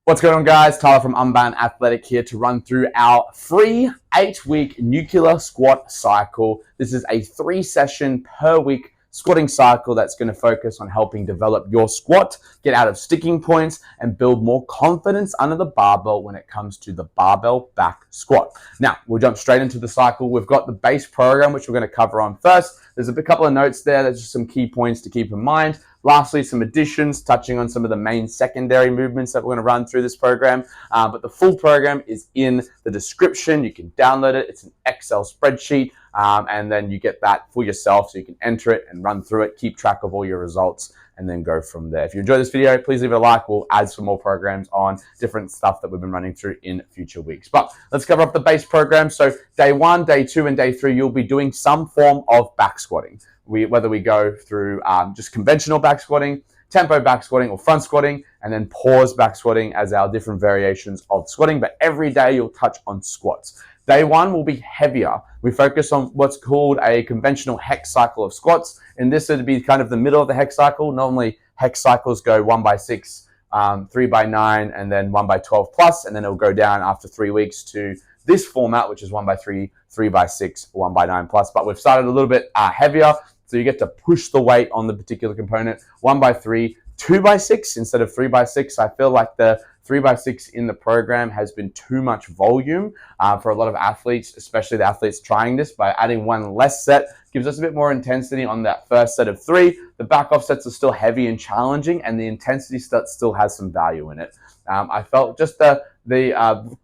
What's going on, guys? Tyler from Unbound Athletic here to run through our free 8-week nuclear squat cycle. This is a 3-session per week squatting cycle that's going to focus on helping develop your squat, get out of sticking points, and build more confidence under the barbell when it comes to the barbell back squat. Now, we'll jump straight into the cycle. We've got the base program, which we're going to cover on first. There's a couple of notes there. There's just some key points to keep in mind. Lastly, some additions touching on some of the main secondary movements that we're going to run through this program. But the full program is in the description. You can download it. It's an Excel spreadsheet. And then you get that for yourself so you can enter it and run through it, keep track of all your results, and then go from there. If you enjoyed this video, please leave it a like. We'll add some more programs on different stuff that we've been running through in future weeks. But let's cover up the base program. So day 1, day 2, and day 3, you'll be doing some form of back squatting. Whether we go through just conventional back squatting, tempo back squatting, or front squatting, and then pause back squatting as our different variations of squatting. But every day you'll touch on squats. Day 1 will be heavier. We focus on what's called a conventional hex cycle of squats. And this would be kind of the middle of the hex cycle. Normally hex cycles go 1x6, 3x9, and then 1x12 plus, and then it'll go down after 3 weeks to this format, which is 1x3, 3x6, 1x9 plus. But we've started a little bit heavier. So you get to push the weight on the particular component. 1x3, 2x6 instead of 3x6. I feel like the 3x6 in the program has been too much volume for a lot of athletes, especially the athletes trying this. By adding one less set, gives us a bit more intensity on that first set of 3. The back off sets are still heavy and challenging, and the intensity set still has some value in it. I felt just the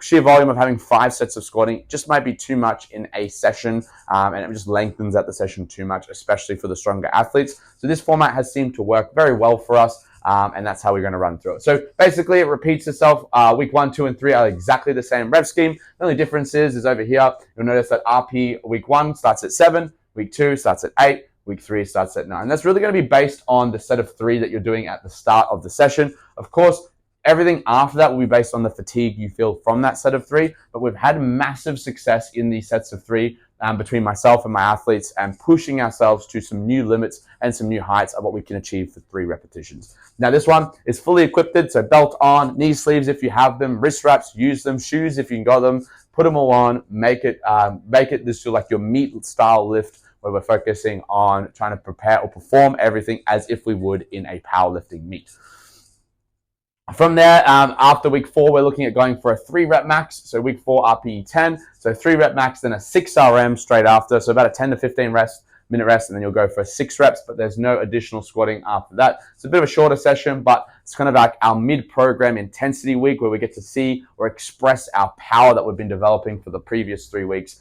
sheer volume of having 5 sets of squatting just might be too much in a session, and it just lengthens out the session too much, especially for the stronger athletes. So this format has seemed to work very well for us, and that's how we're going to run through it. So basically it repeats itself. Week 1, 2, and 3 are exactly the same rev scheme. The only difference is over here, you'll notice that RP week 1 starts at 7, week 2 starts at 8, week 3 starts at 9. That's really going to be based on the set of 3 that you're doing at the start of the session. Of course, everything after that will be based on the fatigue you feel from that set of 3, but we've had massive success in these sets of 3 between myself and my athletes, and pushing ourselves to some new limits and some new heights of what we can achieve for 3 repetitions. Now this one is fully equipped, so belt on, knee sleeves if you have them, wrist straps, use them, shoes if you got them, put them all on, make it this to like your meet style lift, where we're focusing on trying to prepare or perform everything as if we would in a powerlifting meet. From there, after week 4, we're looking at going for a 3-rep max. So week 4, RPE 10. So 3-rep max, then a 6 RM straight after. So about a 10 to 15 minute rest, and then you'll go for 6 reps, but there's no additional squatting after that. It's a bit of a shorter session, but it's kind of like our mid-program intensity week where we get to see or express our power that we've been developing for the previous 3 weeks.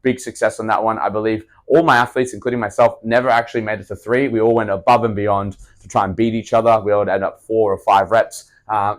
Big success on that one. I believe all my athletes, including myself, never actually made it to 3. We all went above and beyond to try and beat each other. We all ended up 4 or 5 reps.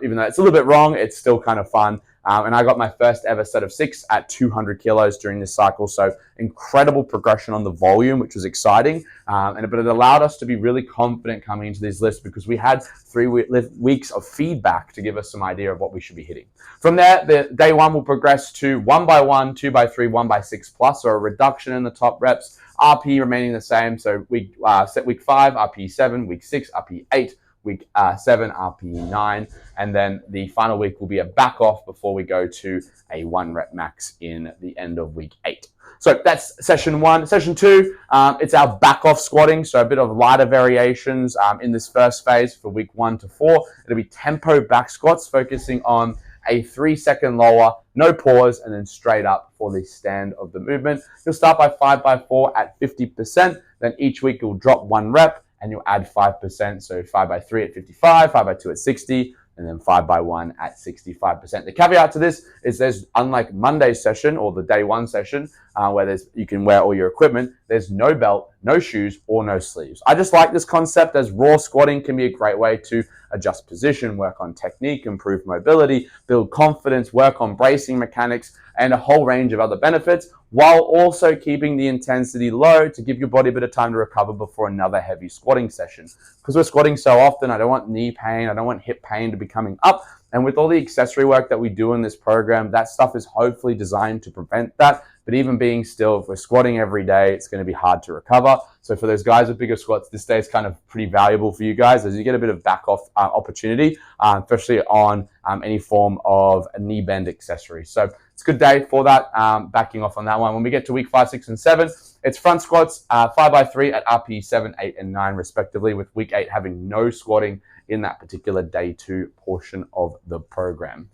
Even though it's a little bit wrong, it's still kind of fun. And I got my first ever set of 6 at 200 kilos during this cycle. So incredible progression on the volume, which was exciting. But it allowed us to be really confident coming into these lifts because we had 3 weeks of feedback to give us some idea of what we should be hitting. From there, the day 1 will progress to 1x1, 2x3, 1x6 plus, or a reduction in the top reps. RP remaining the same. So week 5, RP 7, week 6, RP 8. Week 7, RPE 9, and then the final week will be a back off before we go to a 1-rep max in the end of week 8. So that's session 1. Session 2, it's our back off squatting, so a bit of lighter variations in this first phase for week 1 to 4. It'll be tempo back squats, focusing on a 3-second lower, no pause, and then straight up for the stand of the movement. You'll start by 5x4 at 50%, then each week you'll drop 1 rep, and you'll add 5%, so 5x3 at 55, 5x2 at 60, and then 5x1 at 65%. The caveat to this is there's, unlike Monday's session or the day 1 session, where you can wear all your equipment, there's no belt, no shoes, or no sleeves. I just like this concept, as raw squatting can be a great way to adjust position, work on technique, improve mobility, build confidence, work on bracing mechanics, and a whole range of other benefits, while also keeping the intensity low to give your body a bit of time to recover before another heavy squatting session. Because we're squatting so often, I don't want knee pain, I don't want hip pain to be coming up. And with all the accessory work that we do in this program, that stuff is hopefully designed to prevent that. But even being still, if we're squatting every day, it's going to be hard to recover. So for those guys with bigger squats, this day is kind of pretty valuable for you guys as you get a bit of back off opportunity, especially on any form of a knee bend accessory. So it's a good day for that, backing off on that one. When we get to week 5, 6, and 7, it's front squats, 5x3 at RPE 7, 8, and 9 respectively, with week 8 having no squatting in that particular day 2 portion of the program.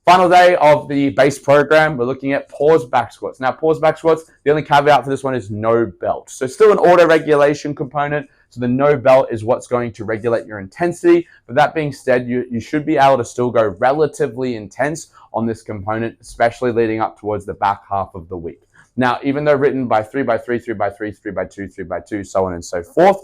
Final day of the base program, we're looking at pause back squats. Now, pause back squats, the only caveat for this one is no belt. So still an auto regulation component. So the no belt is what's going to regulate your intensity. But that being said, you should be able to still go relatively intense on this component, especially leading up towards the back half of the week. Now, even though written by 3x3, 3x3, 3x2, 3x2, so on and so forth,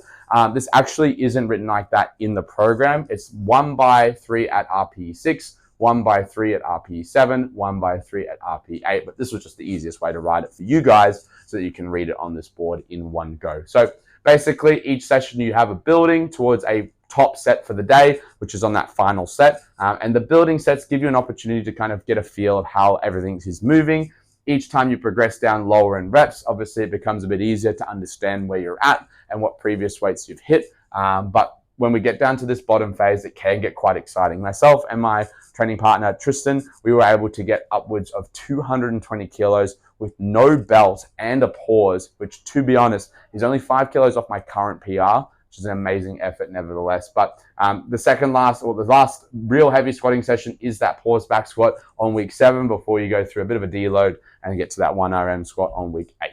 this actually isn't written like that in the program. It's 1x3 at RPE 6, 1x3 at RPE 7, 1x3 at RPE 8, but this was just the easiest way to write it for you guys so that you can read it on this board in one go. So basically, each session you have a building towards a top set for the day, which is on that final set. And the building sets give you an opportunity to kind of get a feel of how everything is moving. Each time you progress down lower in reps, obviously it becomes a bit easier to understand where you're at and what previous weights you've hit. But when we get down to this bottom phase, it can get quite exciting. Myself and my training partner, Tristan, we were able to get upwards of 220 kilos with no belt and a pause, which, to be honest, is only 5 kilos off my current PR, which is an amazing effort nevertheless. But the last real heavy squatting session is that pause back squat on week 7 before you go through a bit of a deload and get to that 1RM squat on week 8.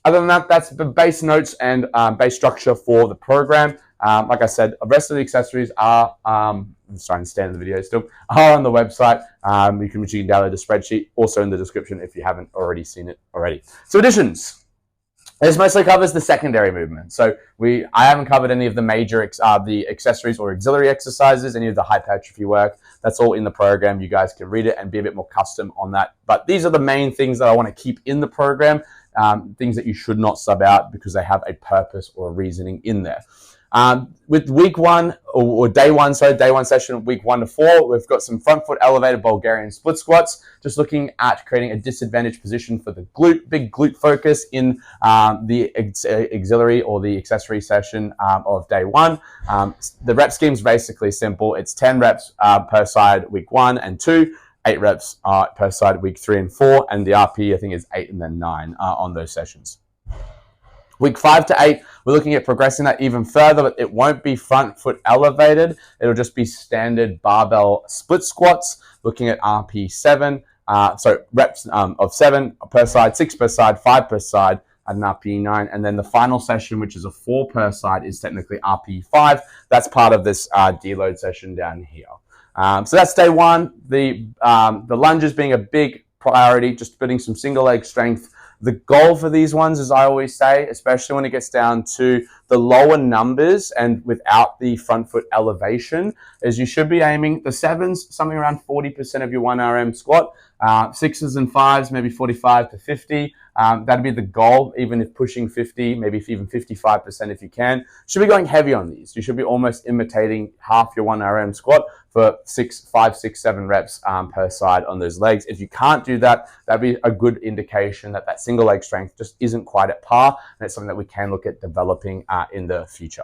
Other than that, that's the base notes and base structure for the program. Like I said, the rest of the accessories are, I'm starting to stand in the video still, are on the website. You can download the spreadsheet, also in the description if you haven't already seen it already. So additions. This mostly covers the secondary movement. So I haven't covered any of the major the accessories or auxiliary exercises, any of the hypertrophy work. That's all in the program. You guys can read it and be a bit more custom on that. But these are the main things that I want to keep in the program, things that you should not sub out because they have a purpose or a reasoning in there. With week 1 or day 1 session, week 1 to 4, we've got some front foot elevated Bulgarian split squats, just looking at creating a disadvantaged position for the glute, big glute focus in the auxiliary or the accessory session of day 1. The rep scheme is basically simple. It's 10 reps per side week 1 and 2, 8 reps per side week 3 and 4, and the RP I think is 8 and then 9 on those sessions. Week 5 to 8, we're looking at progressing that even further, but it won't be front foot elevated. It'll just be standard barbell split squats, looking at RP 7, reps of 7 per side, 6 per side, 5 per side, at an RP 9. And then the final session, which is a 4 per side, is technically RP 5. That's part of this deload session down here. So that's day 1. The lunges being a big priority, just building some single leg strength. The goal for these ones, as I always say, especially when it gets down to the lower numbers and without the front foot elevation, is you should be aiming the 7s, something around 40% of your 1RM squat, 6s and 5s, maybe 45 to 50. That'd be the goal, even if pushing 50, maybe even 55% if you can. Should be going heavy on these. You should be almost imitating half your 1RM squat for 5, 6, 7 reps per side on those legs. If you can't do that, that'd be a good indication that that single leg strength just isn't quite at par, and it's something that we can look at developing in the future.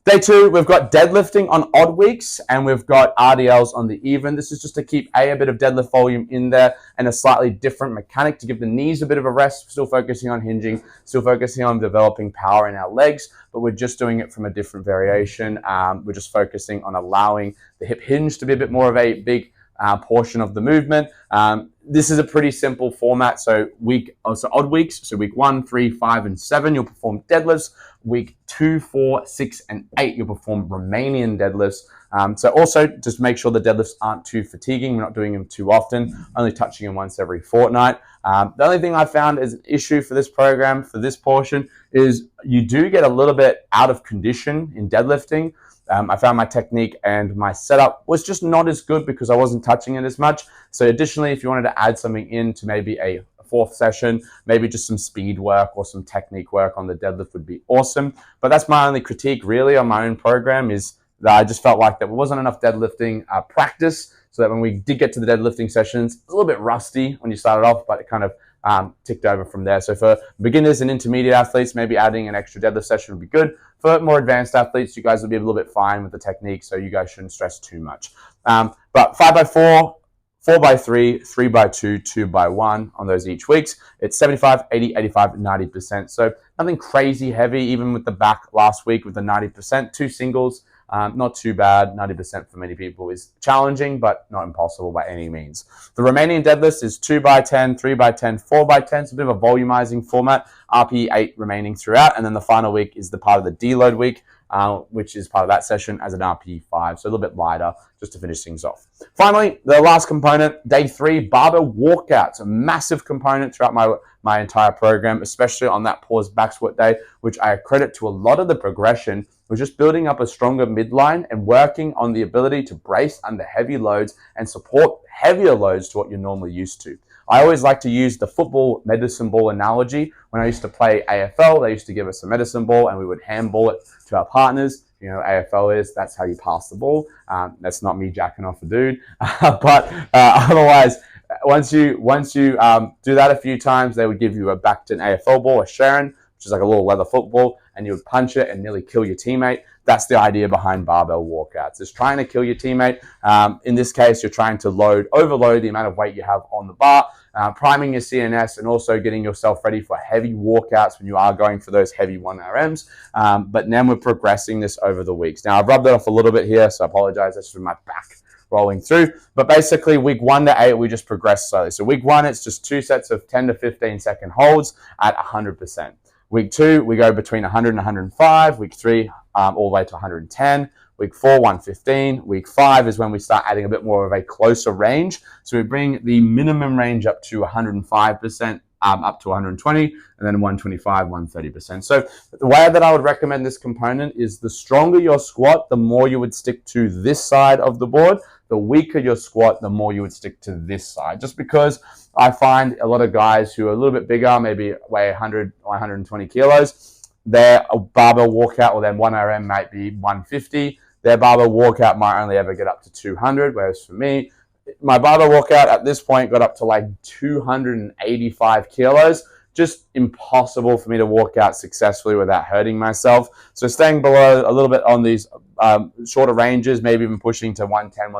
Day 2, we've got deadlifting on odd weeks, and we've got RDLs on the even. This is just to keep a bit of deadlift volume in there and a slightly different mechanic to give the knees a bit of a rest, still focusing on hinging, still focusing on developing power in our legs, but we're just doing it from a different variation. We're just focusing on allowing the hip hinge to be a bit more of a big portion of the movement. This is a pretty simple format. So odd weeks. So week 1, 3, 5, and 7, you'll perform deadlifts. Week 2, 4, 6, and 8, you'll perform Romanian deadlifts. So also just make sure the deadlifts aren't too fatiguing. We're not doing them too often, only touching them once every fortnight. The only thing I found is an issue for this program, for this portion, is you do get a little bit out of condition in deadlifting. I found my technique and my setup was just not as good because I wasn't touching it as much. So additionally, if you wanted to add something into maybe a 4th session, maybe just some speed work or some technique work on the deadlift would be awesome. But that's my only critique really on my own program, is that I just felt like there wasn't enough deadlifting practice. so that when we did get to the deadlifting sessions, it's a little bit rusty when you started off, but it kind of ticked over from there. So for beginners and intermediate athletes, maybe adding an extra deadlift session would be good. For more advanced athletes, you guys will be a little bit fine with the technique, so you guys shouldn't stress too much. But 5x4, 4x3, 3x2, 2x1 on those each weeks. It's 75, 80, 85, 90%. So nothing crazy heavy, even with the back last week with the 90%. 2 singles, not too bad. 90% for many people is challenging, but not impossible by any means. The remaining deadlifts is 2x10, 3x10, 4x10. It's a bit of a volumizing format. RPE 8 remaining throughout. And then the final week is the part of the deload week, which is part of that session as an RPE 5. So a little bit lighter just to finish things off. Finally, the last component, day 3, barbell walkouts. A massive component throughout my entire program, especially on that pause back squat day, which I credit to a lot of the progression was just building up a stronger midline and working on the ability to brace under heavy loads and support heavier loads to what you're normally used to. I always like to use the football medicine ball analogy. When I used to play AFL, they used to give us a medicine ball and we would handball it to our partners. You know, AFL is, that's how you pass the ball. That's not me jacking off a dude. But otherwise, once you do that a few times, they would give you a Backton AFL ball, a Sharon, which is like a little leather football, and you would punch it and nearly kill your teammate. That's the idea behind barbell walkouts. It's trying to kill your teammate. In this case, you're trying to overload the amount of weight you have on the bar, priming your CNS, and also getting yourself ready for heavy walkouts when you are going for those heavy 1RMs. But then we're progressing this over the weeks. Now, I've rubbed it off a little bit here, so I apologize. That's from my back rolling through. But basically, week 1 to 8, we just progress slowly. So week 1, it's just 2 sets of 10 to 15 second holds at 100%. Week 2, we go between 100 and 105. Week 3, all the way to 110. Week 4, 115. Week 5 is when we start adding a bit more of a closer range. So we bring the minimum range up to 105%, up to 120, and then 125, 130%. So the way that I would recommend this component is the stronger your squat, the more you would stick to this side of the board. The weaker your squat, the more you would stick to this side. Just because I find a lot of guys who are a little bit bigger, maybe weigh 100 or 120 kilos, their barbell walkout or their 1RM might be 150. Their barbell walkout might only ever get up to 200, whereas for me, my barbell walkout at this point got up to like 285 kilos. Just impossible for me to walk out successfully without hurting myself. So staying below a little bit on these shorter ranges, maybe even pushing to 110,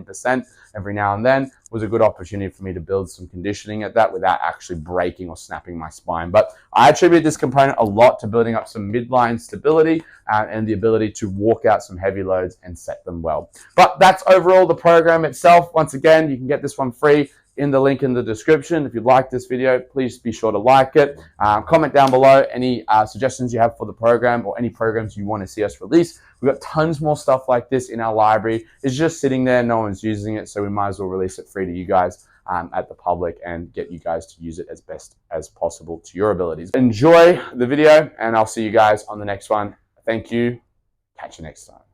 115% every now and then was a good opportunity for me to build some conditioning at that without actually breaking or snapping my spine. But I attribute this component a lot to building up some midline stability and the ability to walk out some heavy loads and set them well. But that's overall the program itself. Once again, you can get this one free in the link in the description. If you like this video, please be sure to like it. Comment down below any suggestions you have for the program or any programs you want to see us release. We've got tons more stuff like this in our library. It's just sitting there. No one's using it, so we might as well release it free to you guys at the public and get you guys to use it as best as possible to your abilities. Enjoy the video, and I'll see you guys on the next one. Thank you. Catch you next time.